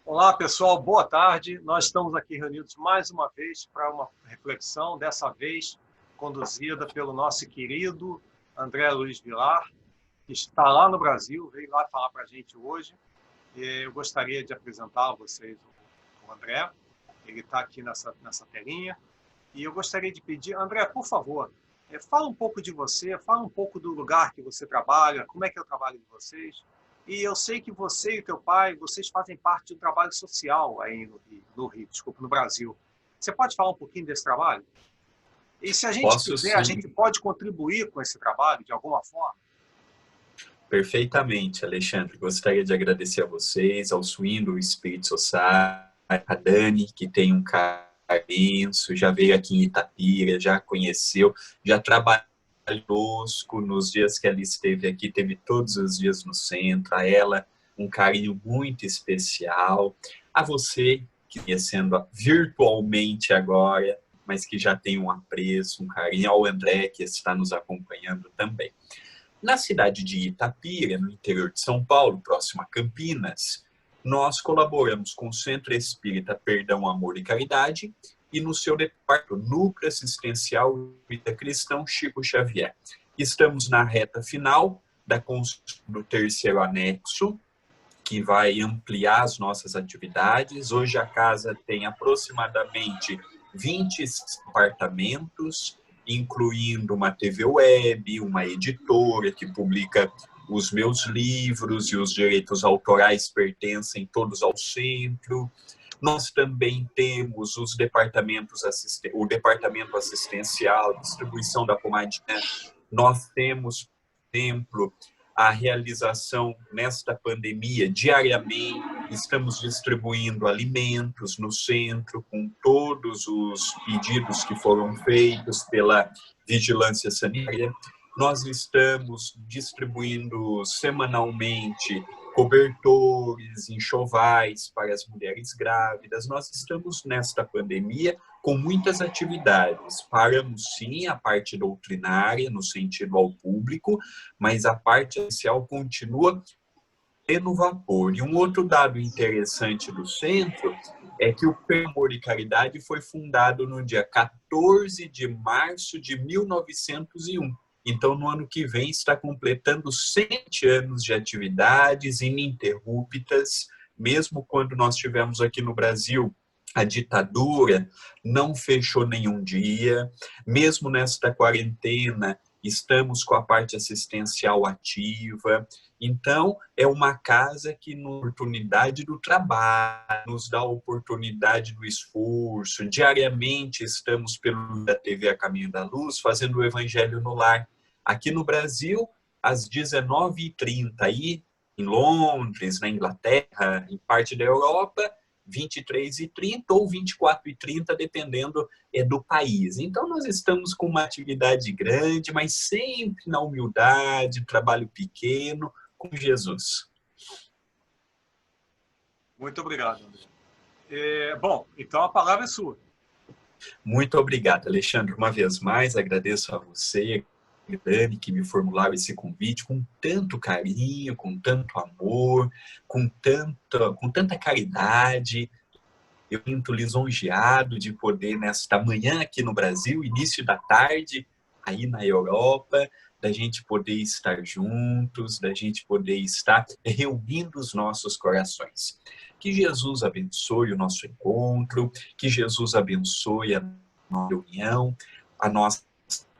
Olá, pessoal, boa tarde. Nós estamos aqui reunidos mais uma vez para uma reflexão, dessa vez conduzida pelo nosso querido André Luiz Vilar, que está lá no Brasil, veio lá falar para a gente hoje. Eu gostaria de apresentar a vocês o André, ele está aqui nessa telinha, e eu gostaria de pedir, André, por favor, fala um pouco de você, fala um pouco do lugar que você trabalha, como é que é o trabalho de vocês. E eu sei que você e teu pai, vocês fazem parte do trabalho social aí desculpa, no Brasil. Você pode falar um pouquinho desse trabalho? E se a gente Posso quiser, a sim, gente pode contribuir com esse trabalho de alguma forma? perfeitamente, Alexandre. Gostaria de agradecer a vocês, ao Swindle Spirit Society, a Dani, que tem um carinho imenso, já veio aqui em Itapira, já conheceu, já trabalhou conosco nos dias que ela esteve aqui, teve todos os dias no centro, a ela um carinho muito especial, a você, que conhecendo virtualmente agora, mas que já tem um apreço, um carinho, ao André, que está nos acompanhando também. Na cidade de Itapira, no interior de São Paulo, próximo a Campinas, nós colaboramos com o Centro Espírita Perdão, Amor e Caridade e no seu departamento Núcleo Assistencial Espírita Cristão Chico Xavier. Estamos na reta final da construção do terceiro anexo, que vai ampliar as nossas atividades. Hoje a casa tem aproximadamente 20 apartamentos, incluindo uma TV web, uma editora que publica os meus livros e os direitos autorais pertencem todos ao centro. Nós também temos os departamentos o departamento assistencial, distribuição da pomadinha. Nós temos, por exemplo, a realização nesta pandemia diariamente. Estamos distribuindo alimentos no centro com todos os pedidos que foram feitos pela vigilância sanitária. Nós estamos distribuindo semanalmente cobertores, enxovais para as mulheres grávidas. Nós estamos nesta pandemia com muitas atividades. Paramos sim a parte doutrinária no sentido ao público, mas a parte social continua no vapor. E um outro dado interessante do centro é que o Amor e Caridade foi fundado no dia 14 de março de 1901. Então, no ano que vem, está completando 100 anos de atividades ininterruptas, mesmo quando nós tivemos aqui no Brasil a ditadura, não fechou nenhum dia, mesmo nesta quarentena, estamos com a parte assistencial ativa. Então, é uma casa que nos dá a oportunidade do trabalho, nos dá a oportunidade do esforço. Diariamente estamos pelo da TV A Caminho da Luz, fazendo o Evangelho no Lar. Aqui no Brasil, às 19h30, aí em Londres, na Inglaterra, em parte da Europa, 23h30 ou 24h30, dependendo do país. Então, nós estamos com uma atividade grande, mas sempre na humildade, trabalho pequeno, com Jesus. Muito obrigado, André. Bom, então a palavra é sua. Muito obrigado, Alexandre. Uma vez mais, agradeço a você, Dani, que me formularam esse convite com tanto carinho, com tanto amor, com tanta caridade. Eu me sinto lisonjeado de poder, nesta manhã aqui no Brasil, início da tarde, aí na Europa, da gente poder estar juntos, da gente poder estar reunindo os nossos corações. Que Jesus abençoe o nosso encontro, que Jesus abençoe a nossa reunião, a nossa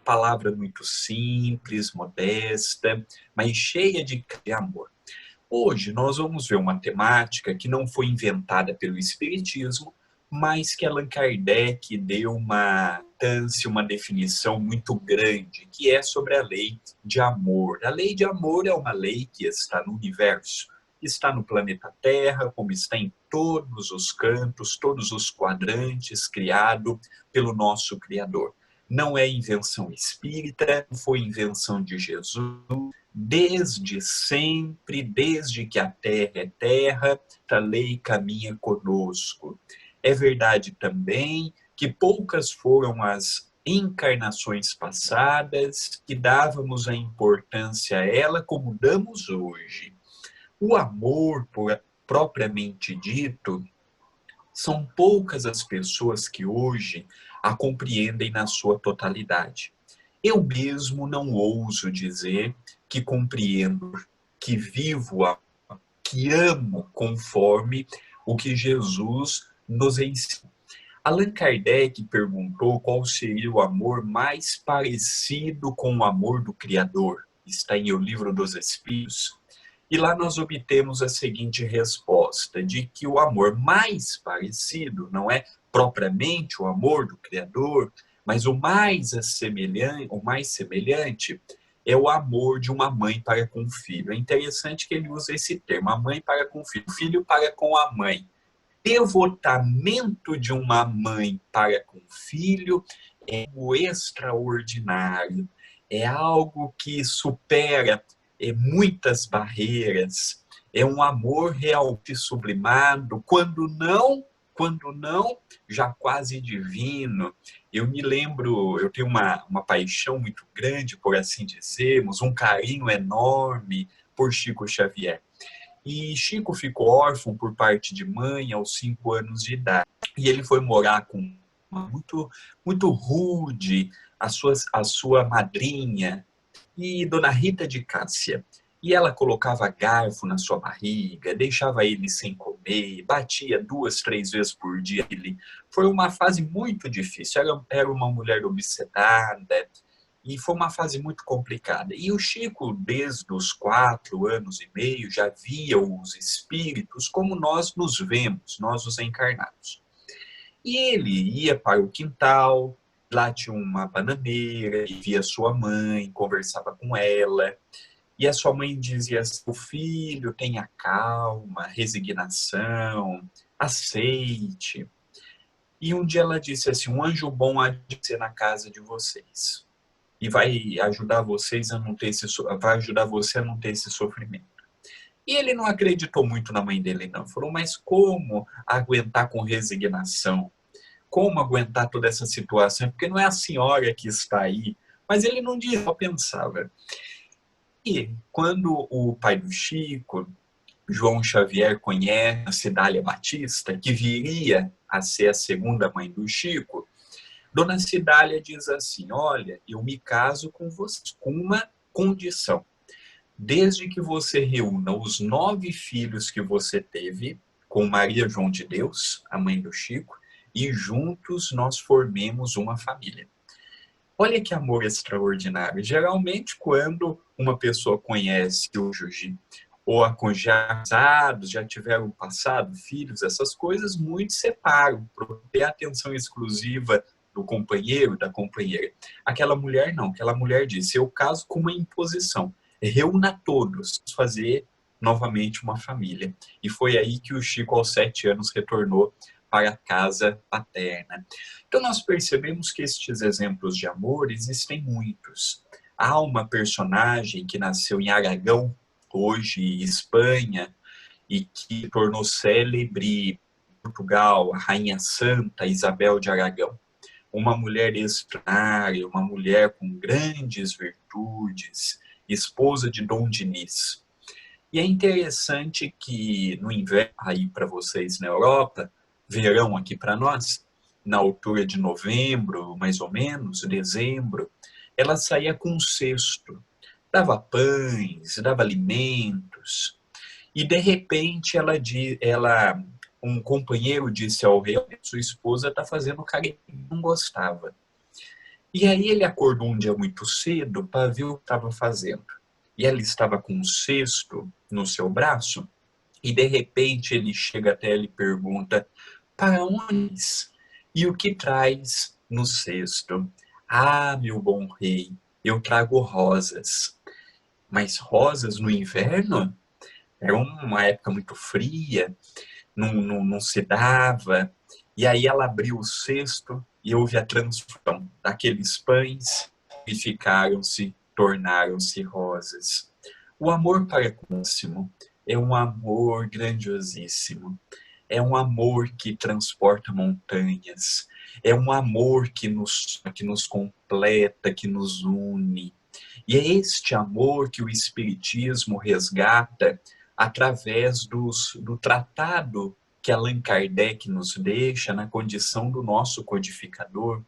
palavra muito simples, modesta, mas cheia de amor. Hoje nós vamos ver uma temática que não foi inventada pelo Espiritismo, mas que Allan Kardec deu uma definição muito grande, que é sobre a lei de amor. A lei de amor é uma lei que está no universo, está no planeta Terra, como está em todos os cantos, todos os quadrantes, criado pelo nosso Criador. Não é invenção espírita, não foi invenção de Jesus. Desde sempre, desde que a terra é terra, a lei caminha conosco. É verdade também que poucas foram as encarnações passadas que dávamos a importância a ela como damos hoje. O amor propriamente dito, são poucas as pessoas que hoje a compreendem na sua totalidade. Eu mesmo não ouso dizer que compreendo, que vivo, que amo conforme o que Jesus nos ensina. Allan Kardec perguntou qual seria o amor mais parecido com o amor do Criador. Está em O Livro dos Espíritos. E lá nós obtemos a seguinte resposta, de que o amor mais parecido não é propriamente o amor do Criador, mas o mais semelhante é o amor de uma mãe para com o filho. É interessante que ele usa esse termo, a mãe para com o filho, o filho para com a mãe. Devotamento de uma mãe para com o filho é algo extraordinário, é algo que supera muitas barreiras, é um amor realmente sublimado, quando não, já quase divino. Eu me lembro, eu tenho uma paixão muito grande, por assim dizermos, um carinho enorme por Chico Xavier. E Chico ficou órfão por parte de mãe aos 5 anos de idade. E ele foi morar com uma muito rude, a sua madrinha, e Dona Rita de Cássia. E ela colocava garfo na sua barriga, deixava ele sem comer, batia 2, 3 vezes por dia. Foi uma fase muito difícil. Era uma mulher obcecada, e foi uma fase muito complicada. E o Chico, desde os 4 anos e meio, já via os espíritos como nós nos vemos, nós os encarnados. E ele ia para o quintal, lá tinha uma bananeira, e via sua mãe, conversava com ela. E a sua mãe dizia assim: o filho, tenha calma, resignação, aceite. E um dia ela disse assim: um anjo bom há de ser na casa de vocês. E vai ajudar vocês a não ter vai ajudar você a não ter esse sofrimento. E ele não acreditou muito na mãe dele, não. Falou: mas como aguentar com resignação? Como aguentar toda essa situação? Porque não é a senhora que está aí. Mas ele não dizia, só pensava. E quando o pai do Chico, João Xavier, conhece a Cidália Batista, que viria a ser a segunda mãe do Chico, Dona Cidália diz assim: olha, eu me caso com você com uma condição. Desde que você reúna os 9 filhos que você teve com Maria João de Deus, a mãe do Chico, e juntos nós formemos uma família. Olha que amor extraordinário. Geralmente, quando uma pessoa conhece o cônjuge, ou a casados, já tiveram passado, filhos, essas coisas, muitos separam, para ter atenção exclusiva do companheiro, da companheira. Aquela mulher não, aquela mulher disse: eu caso com uma imposição, reúna todos, fazer novamente uma família. E foi aí que o Chico, aos 7 anos, retornou para a casa paterna. Então nós percebemos que estes exemplos de amor existem muitos. Há uma personagem que nasceu em Aragão, hoje Espanha, e que tornou célebre em Portugal, a Rainha Santa Isabel de Aragão. Uma mulher extraordinária, uma mulher com grandes virtudes, esposa de Dom Dinis. E é interessante que no inverno, aí para vocês na Europa, verão aqui para nós, na altura de novembro, mais ou menos, dezembro, ela saía com um cesto, dava pães, dava alimentos, e de repente um companheiro disse ao rei: sua esposa está fazendo carinho, não gostava. E aí ele acordou um dia muito cedo para ver o que estava fazendo. E ela estava com um cesto no seu braço, e de repente ele chega até ela e pergunta: para onde? E o que traz no cesto? Ah, meu bom rei, eu trago rosas. Mas rosas no inverno? Era uma época muito fria, não se dava. E aí ela abriu o cesto e houve a transformação daqueles pães e tornaram-se rosas. O amor para o próximo é um amor grandiosíssimo. É um amor que transporta montanhas. É um amor que nos completa, que nos une. E é este amor que o Espiritismo resgata através do tratado que Allan Kardec nos deixa na condição do nosso codificador.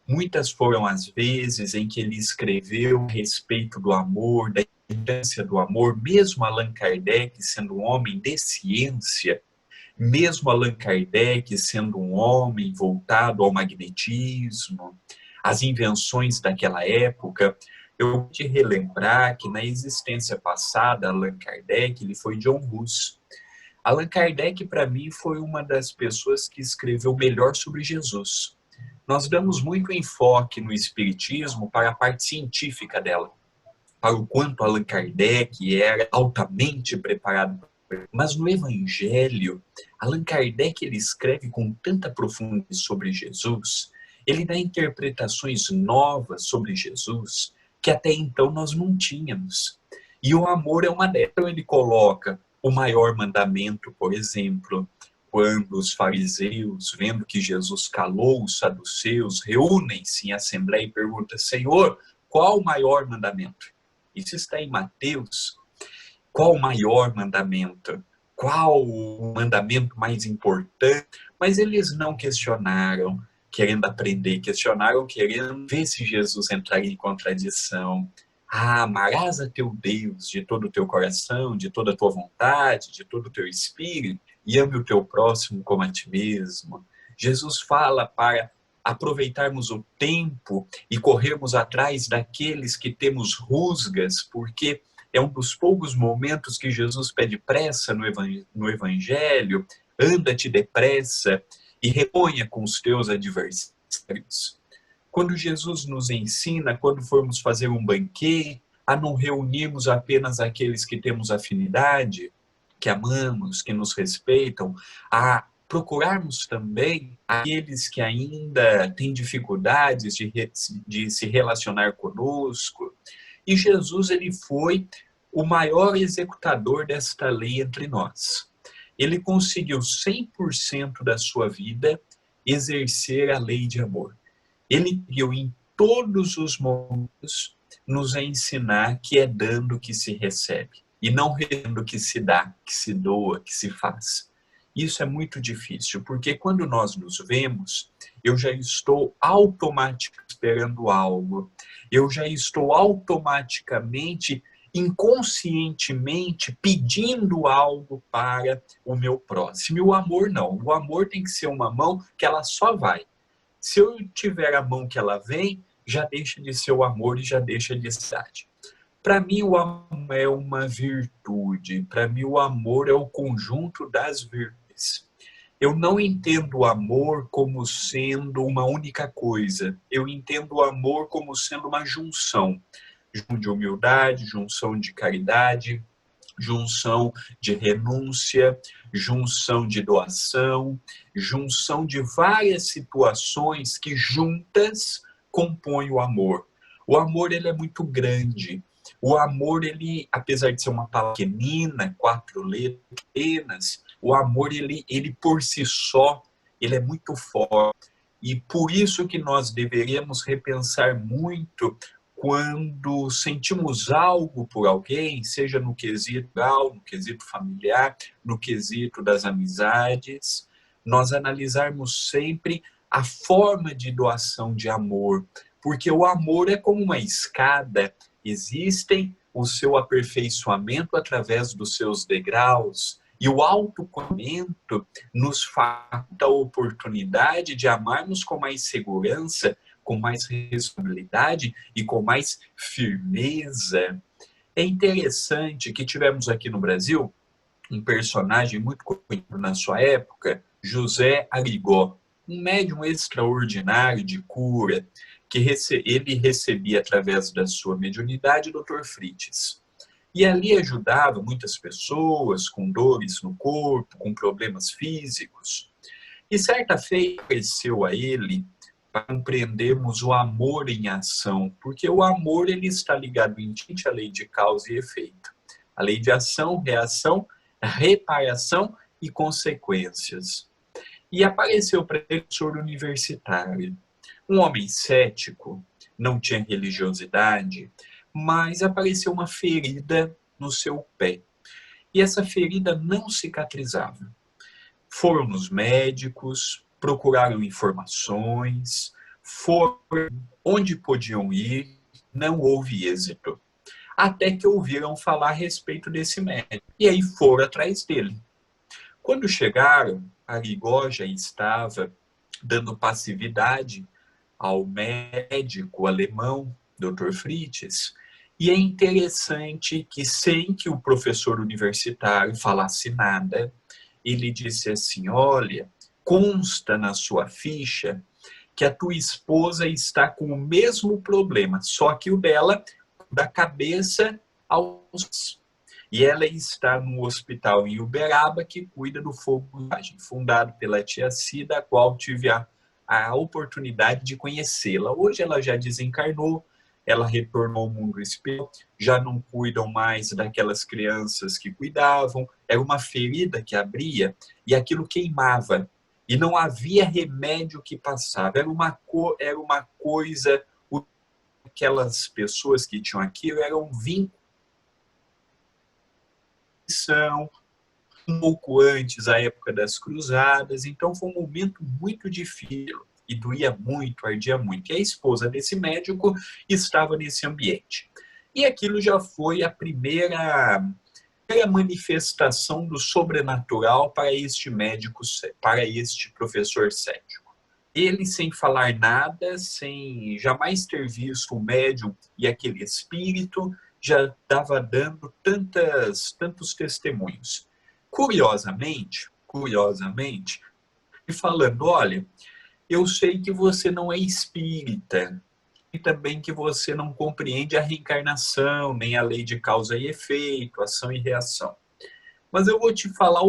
Muitas foram as vezes em que ele escreveu a respeito do amor, da importância do amor, mesmo Allan Kardec sendo um homem de ciência, mesmo Allan Kardec sendo um homem voltado ao magnetismo, às invenções daquela época. Eu vou te relembrar que na existência passada, Allan Kardec, ele foi John Hus. Allan Kardec, para mim, foi uma das pessoas que escreveu melhor sobre Jesus. Nós damos muito enfoque no Espiritismo para a parte científica dela, para o quanto Allan Kardec era altamente preparado. Mas no Evangelho, Allan Kardec ele escreve com tanta profundidade sobre Jesus, ele dá interpretações novas sobre Jesus, que até então nós não tínhamos. E o amor é uma delas. Então ele coloca o maior mandamento, por exemplo, quando os fariseus, vendo que Jesus calou os saduceus, reúnem-se em assembleia e perguntam: Senhor, qual o maior mandamento? Isso está em Mateus. Qual o maior mandamento? Qual o mandamento mais importante? Mas eles não questionaram, querendo aprender, questionaram, querendo ver se Jesus entraria em contradição. Amarás a teu Deus de todo o teu coração, de toda a tua vontade, de todo o teu espírito, e ame o teu próximo como a ti mesmo. Jesus fala para aproveitarmos o tempo e corrermos atrás daqueles que temos rusgas, porque é um dos poucos momentos que Jesus pede pressa no Evangelho. Anda-te depressa e reponha com os teus adversários. Quando Jesus nos ensina, quando formos fazer um banquete, a não reunirmos apenas aqueles que temos afinidade, que amamos, que nos respeitam, a procurarmos também aqueles que ainda têm dificuldades de se relacionar conosco. E Jesus ele foi o maior executador desta lei entre nós. Ele conseguiu 100% da sua vida exercer a lei de amor. Ele conseguiu em todos os momentos nos ensinar que é dando que se recebe e não recebendo que se dá, que se doa, que se faz. Isso é muito difícil, porque quando nós nos vemos, eu já estou automaticamente esperando algo. Eu já estou automaticamente, inconscientemente, pedindo algo para o meu próximo. E o amor não. O amor tem que ser uma mão que ela só vai. Se eu tiver a mão que ela vem, já deixa de ser o amor e já deixa de ser. Para mim, o amor é uma virtude. Para mim, o amor é o conjunto das virtudes. Eu não entendo o amor como sendo uma única coisa. Eu entendo o amor como sendo uma junção. Junção de humildade, junção de caridade, junção de renúncia, junção de doação, junção de várias situações que juntas compõem o amor. O amor ele é muito grande. O amor, ele, apesar de ser uma palavra pequenina, 4 letras apenas, o amor, ele por si só, ele é muito forte. E por isso que nós deveríamos repensar muito quando sentimos algo por alguém, seja no quesito legal, no quesito familiar, no quesito das amizades, nós analisarmos sempre a forma de doação de amor, porque o amor é como uma escada, existem o seu aperfeiçoamento através dos seus degraus, e o autoconhecimento nos falta a oportunidade de amarmos com mais segurança, com mais responsabilidade e com mais firmeza. É interessante que tivemos aqui no Brasil um personagem muito conhecido na sua época, José Arigó, um médium extraordinário de cura, que ele recebia através da sua mediunidade o Dr. Frites. E ali ajudava muitas pessoas com dores no corpo, com problemas físicos. E certa feita apareceu a ele para compreendermos o amor em ação, porque o amor ele está ligado à lei de causa e efeito. A lei de ação, reação, reparação e consequências. E apareceu para ele um professor universitário, um homem cético, não tinha religiosidade, mas apareceu uma ferida no seu pé. e essa ferida não cicatrizava. Foram nos médicos, procuraram informações, foram onde podiam ir, não houve êxito. Até que ouviram falar a respeito desse médico. E aí foram atrás dele. Quando chegaram, Arigó já estava dando passividade ao médico alemão, Dr. Fritz, e é interessante que, sem que o professor universitário falasse nada, ele disse assim: olha, consta na sua ficha que a tua esposa está com o mesmo problema, só que o dela da cabeça aos... E ela está no hospital em Uberaba, que cuida do fogo, fundado pela tia Cida, a qual tive a oportunidade de conhecê-la. Hoje ela já desencarnou, ela retornou ao mundo espiritual, já não cuidam mais daquelas crianças que cuidavam. Era uma ferida que abria e aquilo queimava. E não havia remédio que passava. Era uma coisa... Aquelas pessoas que tinham aquilo eram vínculos um pouco antes, a época das cruzadas, então foi um momento muito difícil e doía muito, ardia muito. E a esposa desse médico estava nesse ambiente. E aquilo já foi a primeira manifestação do sobrenatural para este médico, para este professor cético. Ele, sem falar nada, sem jamais ter visto o médium e aquele espírito, já estava dando tantos testemunhos. Curiosamente, e falando: olha, eu sei que você não é espírita, e também que você não compreende a reencarnação, nem a lei de causa e efeito, ação e reação. Mas eu vou te falar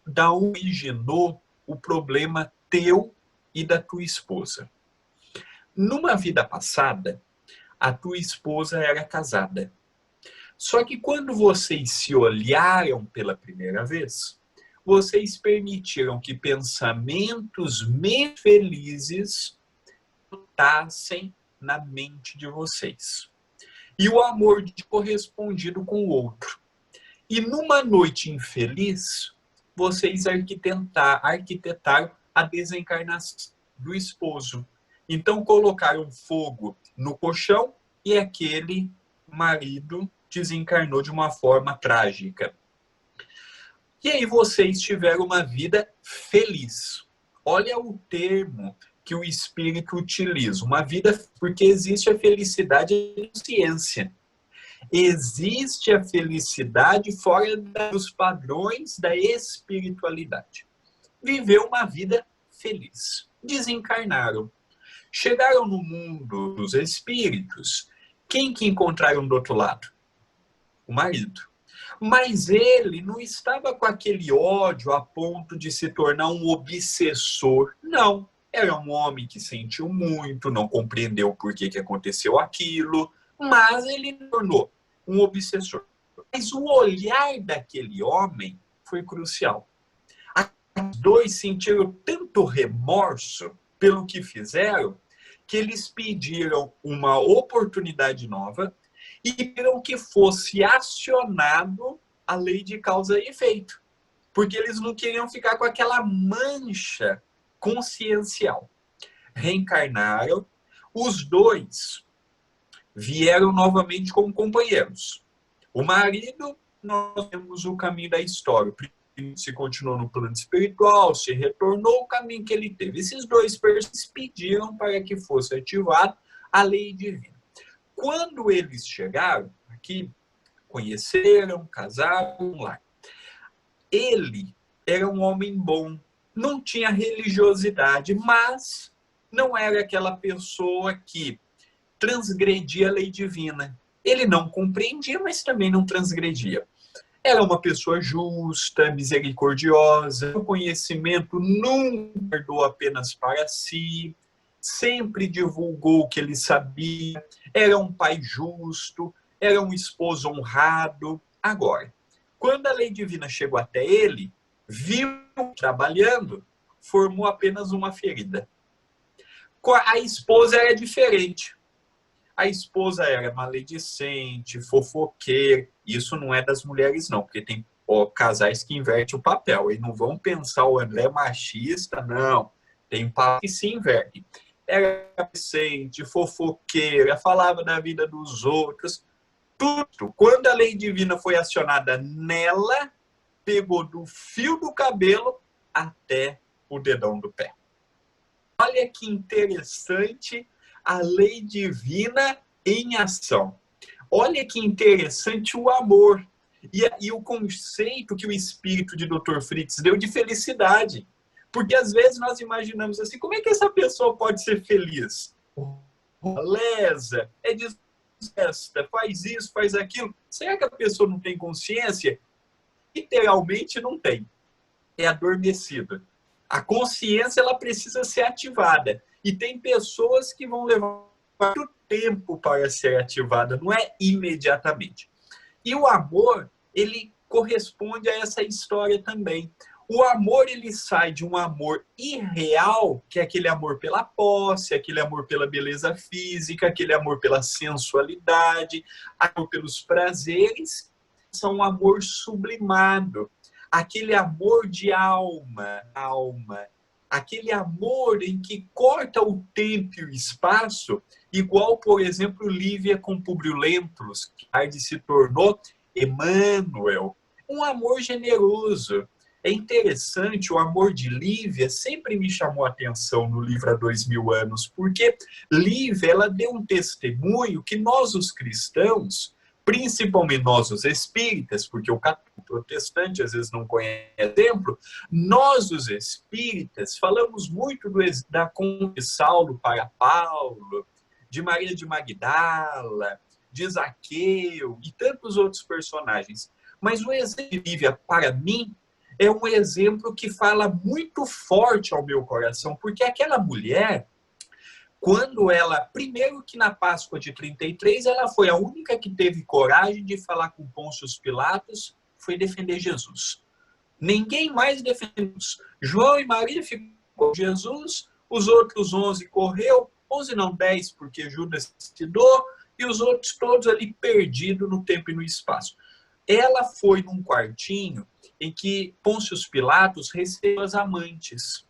da onde originou o problema teu e da tua esposa. Numa vida passada, a tua esposa era casada. Só que quando vocês se olharam pela primeira vez, vocês permitiram que pensamentos menos felizes brotassem na mente de vocês. E o amor correspondido com o outro. E numa noite infeliz, vocês arquitetaram a desencarnação do esposo. Então colocaram fogo no colchão e aquele marido desencarnou de uma forma trágica. E aí vocês tiveram uma vida feliz. Olha o termo que o espírito utiliza, uma vida, porque existe a felicidade e a consciência. Existe a felicidade fora dos padrões da espiritualidade. Viveu uma vida feliz. Desencarnaram. Chegaram no mundo dos espíritos. Quem que encontraram do outro lado? O marido. Mas ele não estava com aquele ódio a ponto de se tornar um obsessor. Não. Era um homem que sentiu muito, não compreendeu por que aconteceu aquilo, mas ele tornou um obsessor. Mas o olhar daquele homem foi crucial. Os dois sentiram tanto remorso pelo que fizeram, que eles pediram uma oportunidade nova e pediram que fosse acionado a lei de causa e efeito. Porque eles não queriam ficar com aquela mancha consciencial. Reencarnaram, os dois vieram novamente como companheiros. O marido, nós temos o caminho da história. Se continuou no plano espiritual, se retornou, o caminho que ele teve. Esses dois pediram para que fosse ativada a lei divina. Quando eles chegaram aqui, conheceram, casaram lá. Ele era um homem bom, não tinha religiosidade, mas não era aquela pessoa que transgredia a lei divina. Ele não compreendia, mas também não transgredia. Era uma pessoa justa, misericordiosa, o conhecimento nunca guardou apenas para si, sempre divulgou o que ele sabia, era um pai justo, era um esposo honrado. Agora, quando a lei divina chegou até ele, viu trabalhando, formou apenas uma ferida. A esposa era diferente. A esposa era maledicente, fofoqueira. Isso não é das mulheres, não, porque tem ó, casais que invertem o papel. E não vão pensar o André machista, não. Tem pais que se invertem. Era adolescente, fofoqueira, falava da vida dos outros. Tudo. Quando a lei divina foi acionada nela, pegou do fio do cabelo até o dedão do pé. Olha que interessante a lei divina em ação. Olha que interessante o amor. E o conceito que o espírito de Dr. Fritz deu de felicidade. Porque às vezes nós imaginamos assim, como é que essa pessoa pode ser feliz? Lesa, é desesta, faz isso, faz aquilo. Será que a pessoa não tem consciência? Literalmente não tem. É adormecida. A consciência ela precisa ser ativada. E tem pessoas que vão levar muito tempo para ser ativada, não é imediatamente. E o amor, ele corresponde a essa história também. O amor, ele sai de um amor irreal, que é aquele amor pela posse, aquele amor pela beleza física, aquele amor pela sensualidade, amor pelos prazeres, são um amor sublimado. Aquele amor de alma, aquele amor em que corta o tempo e o espaço, igual, por exemplo, Lívia com Públio Lentulus, que tarde se tornou Emmanuel. Um amor generoso. É interessante, o amor de Lívia sempre me chamou a atenção no livro Há 2000 anos, porque Lívia ela deu um testemunho que nós, os cristãos, principalmente nós, os espíritas, porque o protestante às vezes não conhece exemplo, nós, os espíritas, falamos muito da conta de Saulo para Paulo, de Maria de Magdala, de Zaqueu e tantos outros personagens. Mas o exemplo de Lívia, para mim, é um exemplo que fala muito forte ao meu coração, porque aquela mulher, quando ela, primeiro que na Páscoa de 33, ela foi a única que teve coragem de falar com Pôncio Pilatos, foi defender Jesus. Ninguém mais defendeu. João e Maria ficou com Jesus, os outros 11 correu, 11 não, 10, porque Judas se doou, e os outros todos ali perdidos no tempo e no espaço. Ela foi num quartinho em que Pôncio Pilatos recebeu as amantes.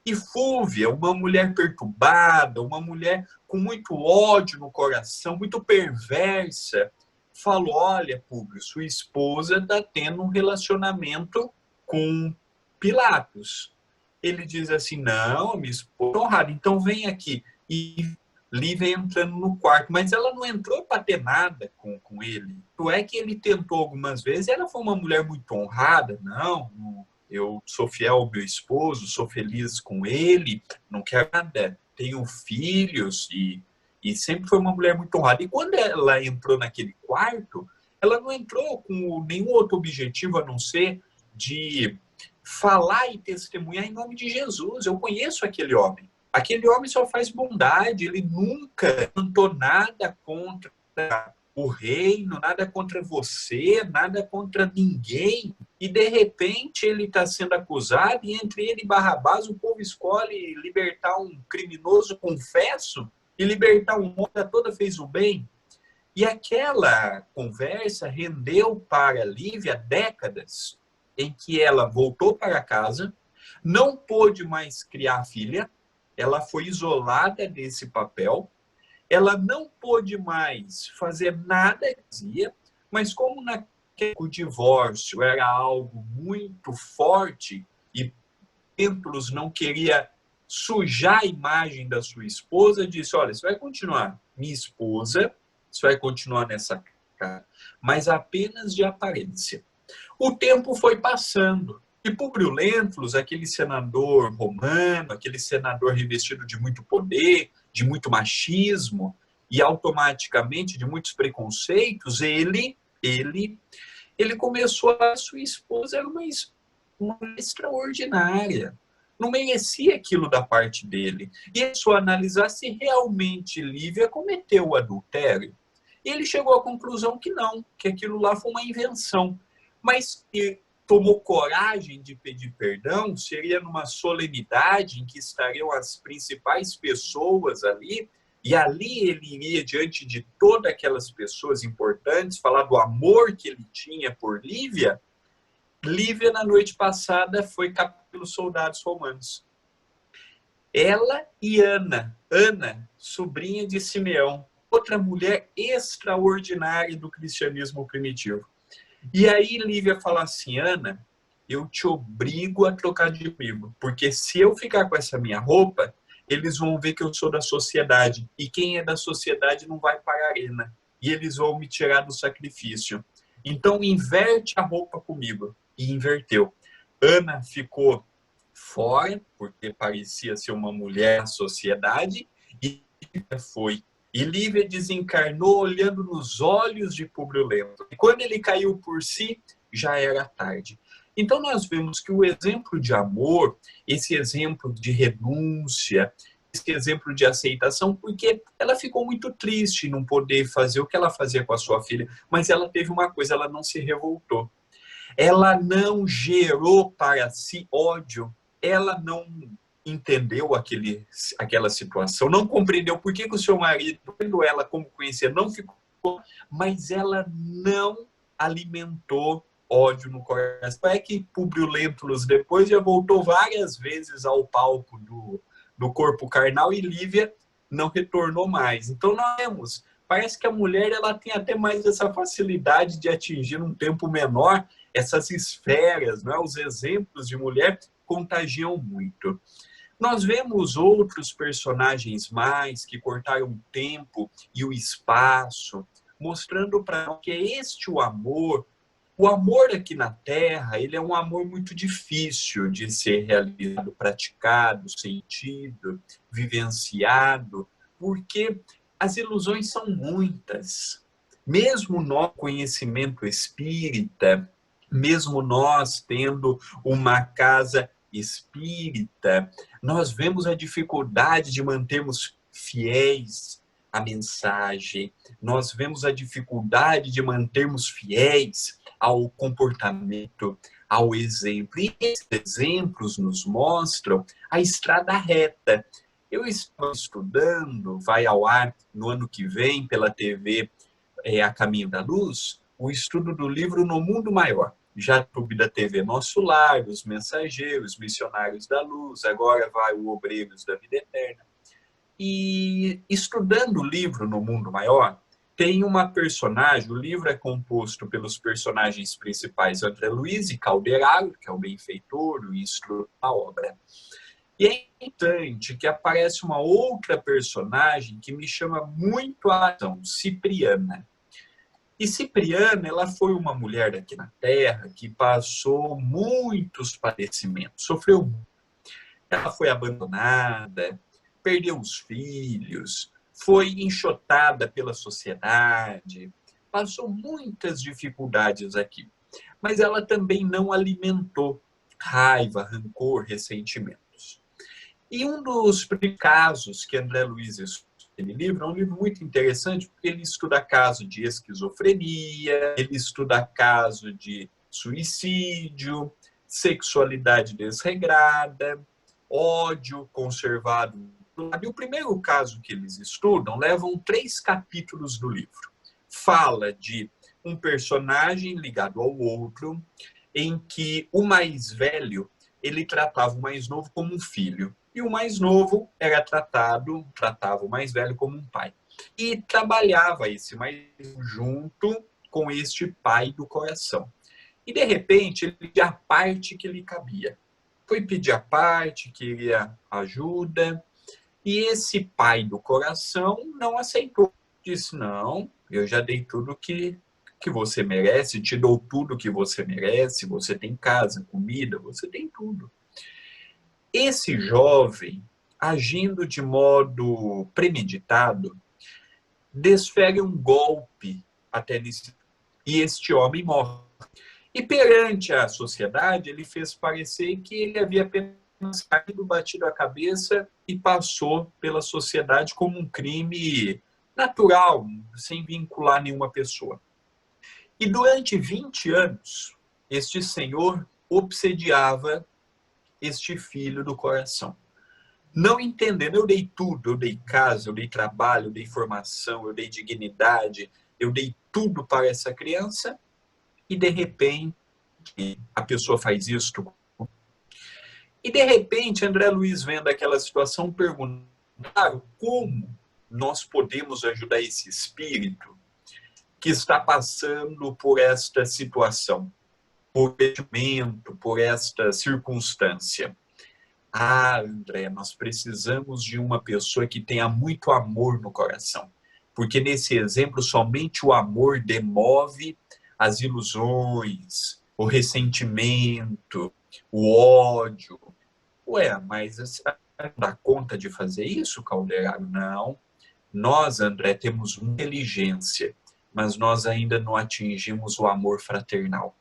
E Fúvia, uma mulher perturbada, uma mulher com muito ódio no coração, muito perversa, falou, olha, Públio, sua esposa está tendo um relacionamento com Pilatos. Ele diz assim, não, minha esposa é honrada, então vem aqui. E Lívia entrando no quarto, mas ela não entrou para ter nada com ele. Não é que ele tentou algumas vezes, ela foi uma mulher muito honrada, não, eu sou fiel ao meu esposo, sou feliz com ele, não quero nada, tenho filhos e sempre foi uma mulher muito honrada. E quando ela entrou naquele quarto, ela não entrou com nenhum outro objetivo a não ser de falar e testemunhar em nome de Jesus. Eu conheço aquele homem. Aquele homem só faz bondade, ele nunca tentou nada contra o reino, nada contra você, nada contra ninguém. E, de repente, ele está sendo acusado e entre ele e Barrabás, o povo escolhe libertar um criminoso confesso e libertar um homem que toda fez o bem. E aquela conversa rendeu para Lívia décadas em que ela voltou para casa, não pôde mais criar filha, ela foi isolada desse papel, ela não pôde mais fazer nada que fazia, mas como o divórcio era algo muito forte e Lentulus não queria sujar a imagem da sua esposa, disse, olha, você vai continuar minha esposa, você vai continuar nessa casa, mas apenas de aparência. O tempo foi passando. E Públio Lentulus, aquele senador romano, aquele senador revestido de muito poder, de muito machismo e automaticamente de muitos preconceitos, ele começou a sua esposa era uma extraordinária. Não merecia aquilo da parte dele. E ele só analisar se realmente Lívia cometeu o adultério. E ele chegou à conclusão que não, que aquilo lá foi uma invenção. Mas que tomou coragem de pedir perdão, seria numa solenidade em que estariam as principais pessoas ali, e ali ele iria, diante de todas aquelas pessoas importantes, falar do amor que ele tinha por Lívia, Lívia, na noite passada, foi capturada pelos soldados romanos. Ela e Ana, sobrinha de Simeão, outra mulher extraordinária do cristianismo primitivo. E aí Lívia fala assim: Ana, eu te obrigo a trocar de amigo, porque se eu ficar com essa minha roupa, eles vão ver que eu sou da sociedade, e quem é da sociedade não vai para a arena, e eles vão me tirar do sacrifício. Então inverte a roupa comigo. E inverteu. Ana ficou fora, porque parecia ser uma mulher da sociedade, e foi. E Lívia desencarnou olhando nos olhos de Públio Lento. E quando ele caiu por si, já era tarde. Então nós vemos que o exemplo de amor, esse exemplo de renúncia, esse exemplo de aceitação, porque ela ficou muito triste em não poder fazer o que ela fazia com a sua filha, mas ela teve uma coisa, ela não se revoltou. Ela não gerou para si ódio, ela não entendeu aquela situação, não compreendeu por que o seu marido, vendo ela como conhecia, não ficou, mas ela não alimentou ódio no coração. É que Públio Lentulus depois já voltou várias vezes ao palco do corpo carnal e Lívia não retornou mais. Então nós temos, parece que a mulher ela tem até mais essa facilidade de atingir num tempo menor essas esferas, né? Os exemplos de mulher contagiam muito. Nós vemos outros personagens mais que cortaram o tempo e o espaço, mostrando para nós que é este o amor. O amor aqui na Terra, ele é um amor muito difícil de ser realizado, praticado, sentido, vivenciado, porque as ilusões são muitas. Mesmo no conhecimento espírita, mesmo nós tendo uma casa espírita, nós vemos a dificuldade de mantermos fiéis à mensagem, nós vemos a dificuldade de mantermos fiéis ao comportamento, ao exemplo. E esses exemplos nos mostram a estrada reta. Eu estou estudando, vai ao ar no ano que vem pela TV A Caminho da Luz, o estudo do livro No Mundo Maior. Já clube da TV Nosso Lar, os Mensageiros, Missionários da Luz, agora vai o Obreiros da Vida Eterna. E estudando o livro No Mundo Maior, tem uma personagem, o livro é composto pelos personagens principais André Luiz e Calderaro, que é o benfeitor, o instrutor da obra. E é importante que aparece uma outra personagem que me chama muito a atenção, Cipriana. E Cipriana, ela foi uma mulher aqui na Terra que passou muitos padecimentos, sofreu muito. Ela foi abandonada, perdeu os filhos, foi enxotada pela sociedade, passou muitas dificuldades aqui. Mas ela também não alimentou raiva, rancor, ressentimentos. E um dos casos que André Luiz estuda no livro é um livro muito interessante, porque ele estuda caso de esquizofrenia, ele estuda caso de suicídio, sexualidade desregrada, ódio conservado. E o primeiro caso que eles estudam levam 3 capítulos do livro. Fala de um personagem ligado ao outro, em que o mais velho, ele tratava o mais novo como um filho. E o mais novo tratava o mais velho como um pai. E trabalhava esse mais junto com este pai do coração. E, de repente, ele pedia a parte que lhe cabia. Foi pedir a parte, queria ajuda. E esse pai do coração não aceitou. Disse, não, eu já dei tudo que você merece, te dou tudo que você merece, você tem casa, comida, você tem tudo. Esse jovem, agindo de modo premeditado, desfere um golpe até nesse... E este homem morre. E perante a sociedade, ele fez parecer que ele havia apenas caído, batido a cabeça e passou pela sociedade como um crime natural, sem vincular nenhuma pessoa. E durante 20 anos, este senhor obsediava este filho do coração. Não entendendo, eu dei tudo, eu dei casa, eu dei trabalho, eu dei formação, eu dei dignidade, eu dei tudo para essa criança e, de repente, que a pessoa faz isso. E, de repente, André Luiz, vendo aquela situação, pergunta, como nós podemos ajudar esse espírito que está passando por esta situação, por este momento, por esta circunstância? André, nós precisamos de uma pessoa que tenha muito amor no coração. Porque nesse exemplo, somente o amor demove as ilusões, o ressentimento, o ódio. Ué, mas você não dá conta de fazer isso, Calderaro? Não. Nós, André, temos inteligência, mas nós ainda não atingimos o amor fraternal.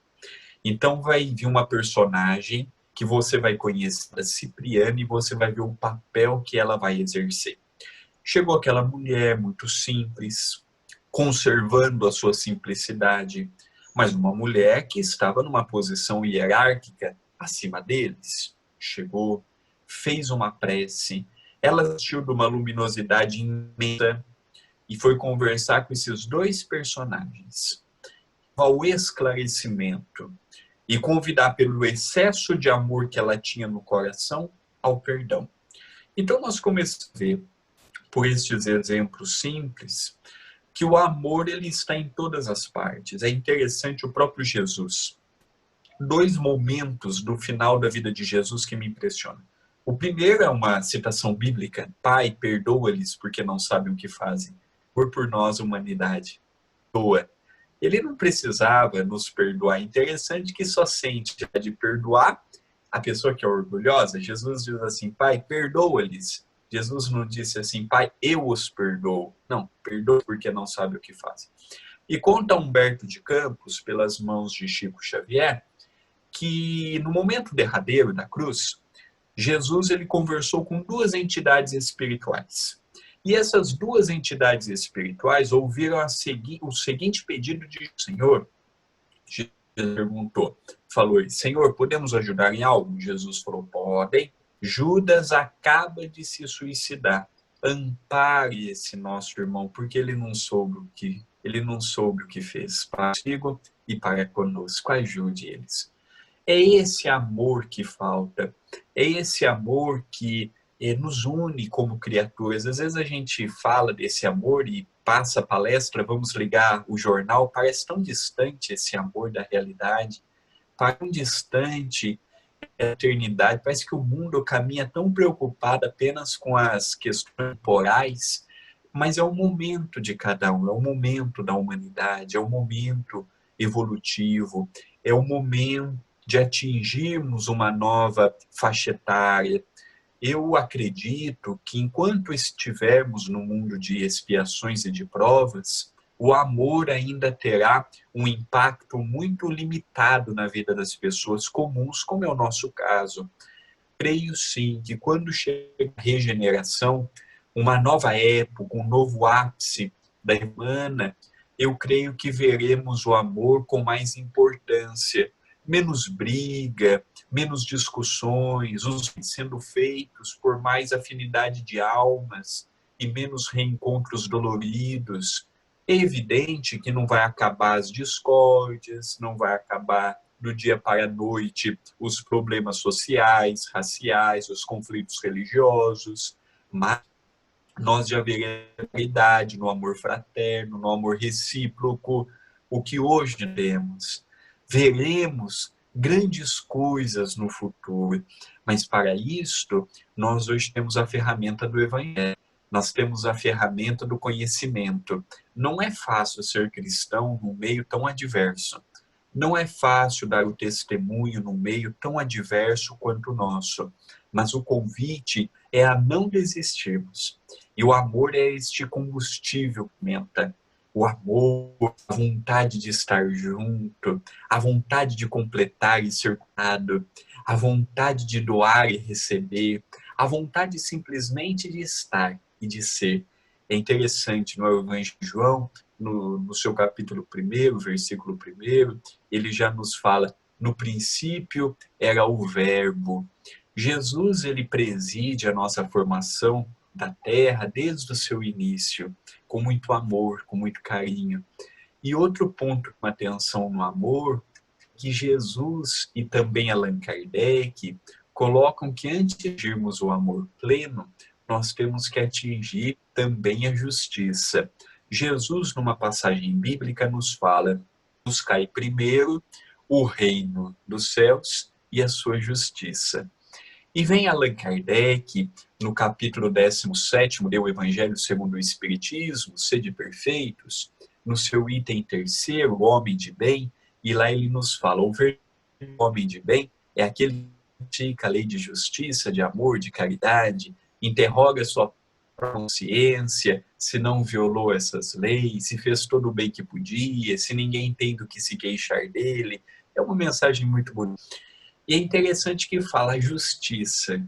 Então vai vir uma personagem que você vai conhecer, a Cipriana, e você vai ver o papel que ela vai exercer. Chegou aquela mulher muito simples, conservando a sua simplicidade, mas uma mulher que estava numa posição hierárquica acima deles. Chegou, fez uma prece, ela assistiu de uma luminosidade imensa e foi conversar com esses dois personagens. Ao esclarecimento e convidar pelo excesso de amor que ela tinha no coração ao perdão. Então nós começamos a ver, por estes exemplos simples, que o amor ele está em todas as partes. É interessante o próprio Jesus. Dois momentos do final da vida de Jesus que me impressionam. O primeiro é uma citação bíblica: Pai, perdoa-lhes porque não sabem o que fazem. Por nós, humanidade. Perdoa. Ele não precisava nos perdoar. É interessante que só sente de perdoar a pessoa que é orgulhosa. Jesus diz assim: Pai, perdoa-lhes. Jesus não disse assim: Pai, eu os perdoo. Não, perdoa porque não sabe o que faz. E conta Humberto de Campos, pelas mãos de Chico Xavier, que no momento derradeiro da cruz, Jesus ele conversou com duas entidades espirituais. E essas duas entidades espirituais ouviram o seguinte pedido de Senhor. Jesus perguntou, falou: Senhor, podemos ajudar em algo? Jesus falou: podem. Judas acaba de se suicidar. Ampare esse nosso irmão, porque ele não soube o que fez para consigo e para conosco. Ajude eles. É esse amor que falta. É esse amor que nos une como criaturas. Às vezes a gente fala desse amor e passa a palestra, vamos ligar o jornal, parece tão distante esse amor da realidade, tão distante da eternidade, parece que o mundo caminha tão preocupado apenas com as questões temporais, mas é o momento de cada um, é o momento da humanidade, é o momento evolutivo, é o momento de atingirmos uma nova faixa etária. Eu acredito que enquanto estivermos no mundo de expiações e de provas, o amor ainda terá um impacto muito limitado na vida das pessoas comuns, como é o nosso caso. Creio sim que quando chega a regeneração, uma nova época, um novo ápice da humana, eu creio que veremos o amor com mais importância, menos briga, menos discussões, os sendo feitos por mais afinidade de almas e menos reencontros doloridos. É evidente que não vai acabar as discórdias, não vai acabar do dia para a noite os problemas sociais, raciais, os conflitos religiosos, mas nós já veremos a idade no amor fraterno, no amor recíproco, o que hoje temos. Veremos grandes coisas no futuro, mas para isto, nós hoje temos a ferramenta do Evangelho, nós temos a ferramenta do conhecimento. Não é fácil ser cristão num meio tão adverso. Não é fácil dar o testemunho num meio tão adverso quanto o nosso, mas o convite é a não desistirmos. E o amor é este combustível que aumenta. O amor, a vontade de estar junto, a vontade de completar e ser curado, a vontade de doar e receber, a vontade simplesmente de estar e de ser. É interessante, no Evangelho de João, no seu capítulo 1, versículo 1, ele já nos fala: no princípio era o Verbo. Jesus, ele preside a nossa formação da terra desde o seu início, com muito amor, com muito carinho. E outro ponto com atenção no amor, que Jesus e também Allan Kardec colocam que antes de atingirmos o amor pleno, nós temos que atingir também a justiça. Jesus, numa passagem bíblica, nos fala: buscai primeiro o reino dos céus e a sua justiça. E vem Allan Kardec, no capítulo 17º do Evangelho segundo o Espiritismo, Sede Perfeitos, no seu item 3º, Homem de Bem, e lá ele nos fala: o verdadeiro homem de bem é aquele que pratica a lei de justiça, de amor, de caridade, interroga sua consciência, se não violou essas leis, se fez todo o bem que podia, se ninguém tem do que se queixar dele. É uma mensagem muito bonita. E é interessante que fala a justiça.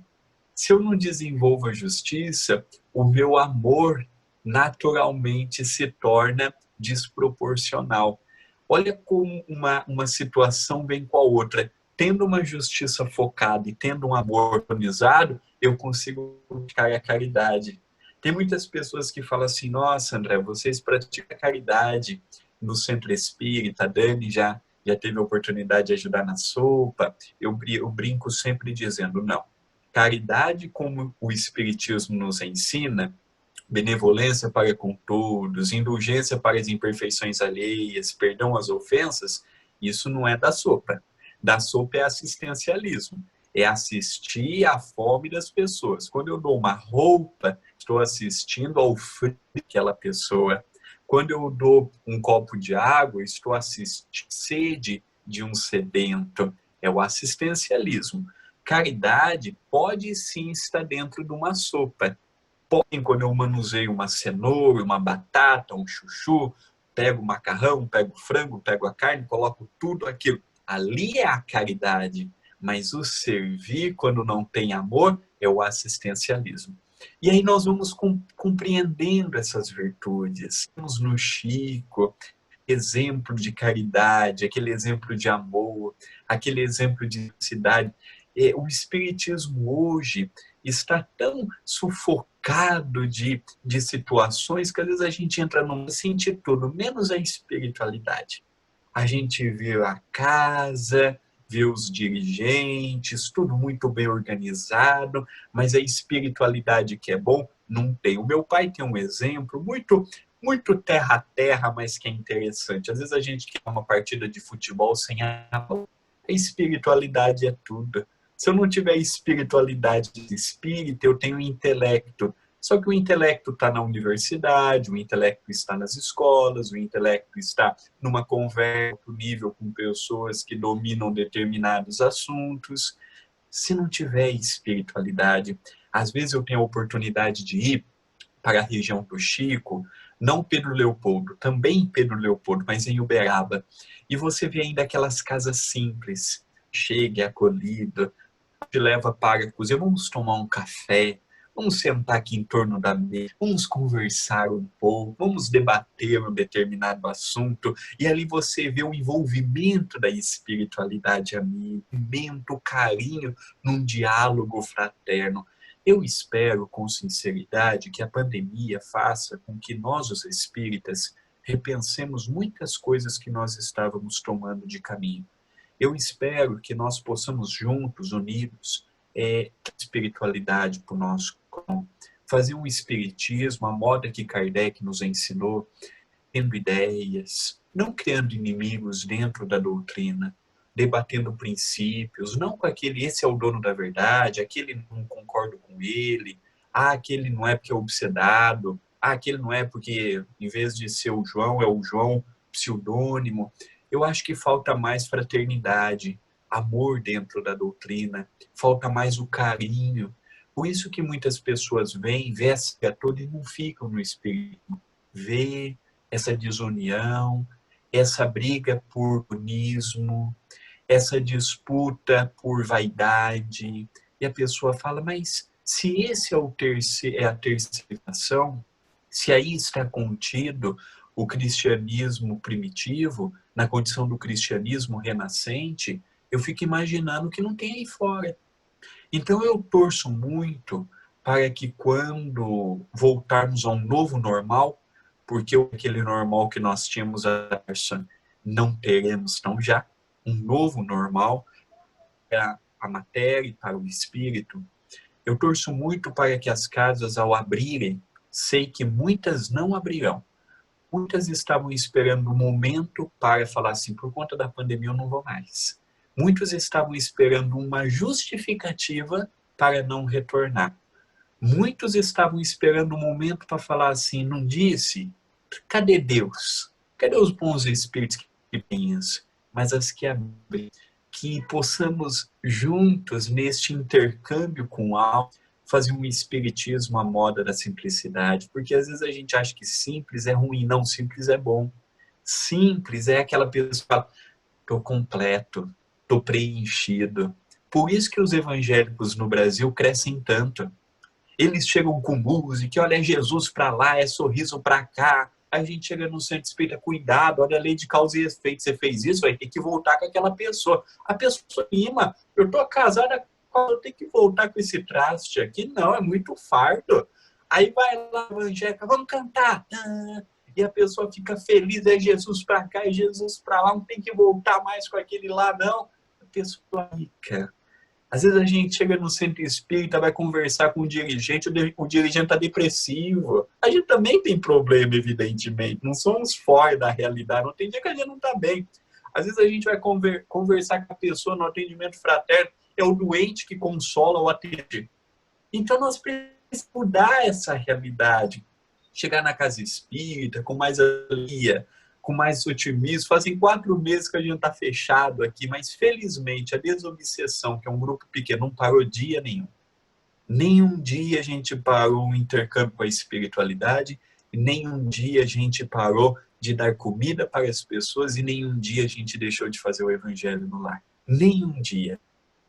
Se eu não desenvolvo a justiça, o meu amor naturalmente se torna desproporcional. Olha como uma situação vem com a outra. Tendo uma justiça focada e tendo um amor organizado, eu consigo praticar a caridade. Tem muitas pessoas que falam assim: nossa, André, vocês praticam a caridade no centro espírita, a Dani já teve a oportunidade de ajudar na sopa. Eu brinco sempre dizendo: não. Caridade, como o Espiritismo nos ensina, benevolência para com todos, indulgência para as imperfeições alheias, perdão às ofensas, isso não é da sopa. Da sopa é assistencialismo. É assistir à fome das pessoas. Quando eu dou uma roupa, estou assistindo ao frio daquela pessoa. Quando eu dou um copo de água, estou assistindo à sede de um sedento. É o assistencialismo. Caridade pode sim estar dentro de uma sopa. Porém, quando eu manuseio uma cenoura, uma batata, um chuchu, pego o macarrão, pego o frango, pego a carne, coloco tudo aquilo. Ali é a caridade. Mas o servir, quando não tem amor, é o assistencialismo. E aí nós vamos compreendendo essas virtudes. Temos no Chico exemplo de caridade, aquele exemplo de amor, aquele exemplo de cidade. O Espiritismo hoje está tão sufocado de situações que às vezes a gente entra num sentir tudo, menos a espiritualidade. A gente vê a casa, vê os dirigentes, tudo muito bem organizado, mas a espiritualidade que é bom, não tem. O meu pai tem um exemplo muito terra a terra, mas que é interessante. Às vezes a gente quer uma partida de futebol sem a espiritualidade é tudo. Se eu não tiver espiritualidade de espírito, eu tenho intelecto. Só que o intelecto está na universidade, o intelecto está nas escolas, o intelecto está numa conversa alto nível com pessoas que dominam determinados assuntos. Se não tiver espiritualidade, às vezes eu tenho a oportunidade de ir para a região do Chico, não Pedro Leopoldo, também Pedro Leopoldo, mas em Uberaba. E você vê ainda aquelas casas simples, chega, é acolhido, te leva para a cozinha, vamos tomar um café, vamos sentar aqui em torno da mesa, vamos conversar um pouco, vamos debater um determinado assunto, e ali você vê o envolvimento da espiritualidade amiga, o carinho num diálogo fraterno. Eu espero, com sinceridade, que a pandemia faça com que nós, os espíritas, repensemos muitas coisas que nós estávamos tomando de caminho. Eu espero que nós possamos juntos, unidos, espiritualidade para o nosso coração, fazer um espiritismo, a moda que Kardec nos ensinou, tendo ideias, não criando inimigos dentro da doutrina, debatendo princípios, não com aquele, esse é o dono da verdade, aquele não concordo com ele, aquele não é porque é obsedado, aquele não é porque, em vez de ser o João, é o João pseudônimo. Eu acho que falta mais fraternidade, amor dentro da doutrina, falta mais o carinho. Por isso que muitas pessoas vêm, vê a toda e não ficam no espírito. Vê essa desunião, essa briga por unismo, essa disputa por vaidade. E a pessoa fala, mas se esse é a terceirização, se aí está contido o cristianismo primitivo, na condição do cristianismo renascente, eu fico imaginando que não tem aí fora. Então eu torço muito para que quando voltarmos a um novo normal, porque aquele normal que nós tínhamos não teremos tão já, um novo normal para a matéria e para o espírito. Eu torço muito para que as casas, ao abrirem, sei que muitas não abrirão. Muitas estavam esperando o momento para falar assim, por conta da pandemia eu não vou mais. Muitos estavam esperando uma justificativa para não retornar. Muitos estavam esperando um momento para falar assim, não disse? Cadê Deus? Cadê os bons espíritos que pensam? Mas as que abrem, que possamos juntos, neste intercâmbio com o alto, fazer um espiritismo à moda da simplicidade, porque às vezes a gente acha que simples é ruim, não, simples é bom. Simples é aquela pessoa que fala, estou completo, estou preenchido. Por isso que os evangélicos no Brasil crescem tanto. Eles chegam com música, olha, é Jesus para lá, é sorriso para cá. A gente chega no centro espírita, cuidado, olha a lei de causa e efeito. Você fez isso, vai ter que voltar com aquela pessoa. A pessoa anima, eu estou casada, eu tenho que voltar com esse traste aqui. Não, é muito fardo. Aí vai lá, evangélica, vamos cantar. E a pessoa fica feliz, é Jesus para cá, é Jesus para lá, não tem que voltar mais com aquele lá, não. A pessoa fica. Às vezes a gente chega no centro espírita, vai conversar com o dirigente está depressivo. A gente também tem problema, evidentemente. Não somos fora da realidade. Não tem dia que a gente não está bem. Às vezes a gente vai conversar com a pessoa no atendimento fraterno, é o doente que consola o atendente. Então nós precisamos mudar essa realidade. Chegar na casa espírita com mais alegria, com mais otimismo. Fazem 4 meses que a gente está fechado aqui, mas felizmente a Desobsessão, que é um grupo pequeno, não parou dia nenhum. Nenhum dia a gente parou o intercâmbio com a espiritualidade, e nenhum dia a gente parou de dar comida para as pessoas, e nenhum dia a gente deixou de fazer o evangelho no lar. Nenhum dia.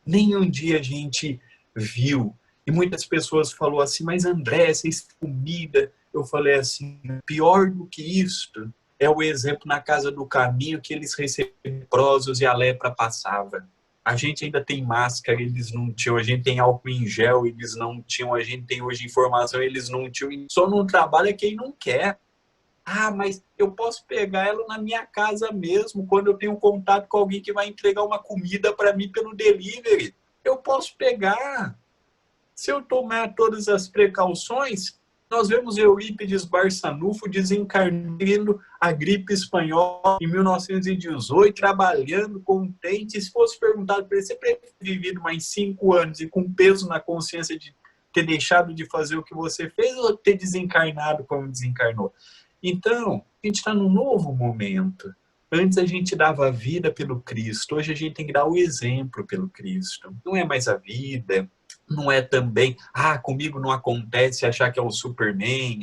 Nenhum dia a gente viu. E muitas pessoas falaram assim, mas André, essa comida... Eu falei assim, pior do que isto é o exemplo na Casa do Caminho que eles recebiam leprosos e a lepra passava. A gente ainda tem máscara, eles não tinham. A gente tem álcool em gel, eles não tinham. A gente tem hoje informação, eles não tinham. Só não trabalha quem não quer. Ah, mas eu posso pegar ela na minha casa mesmo, quando eu tenho contato com alguém que vai entregar uma comida para mim pelo delivery. Eu posso pegar. Se eu tomar todas as precauções... Nós vemos Eurípides Barçanufo desencarnando a gripe espanhola em 1918, trabalhando contente. Se fosse perguntado para ele, você prefere vivido mais 5 anos e com peso na consciência de ter deixado de fazer o que você fez ou ter desencarnado como desencarnou? Então, a gente está num novo momento. Antes a gente dava a vida pelo Cristo, hoje a gente tem que dar o exemplo pelo Cristo. Não é mais a vida... Não é também, comigo não acontece achar que é o Superman,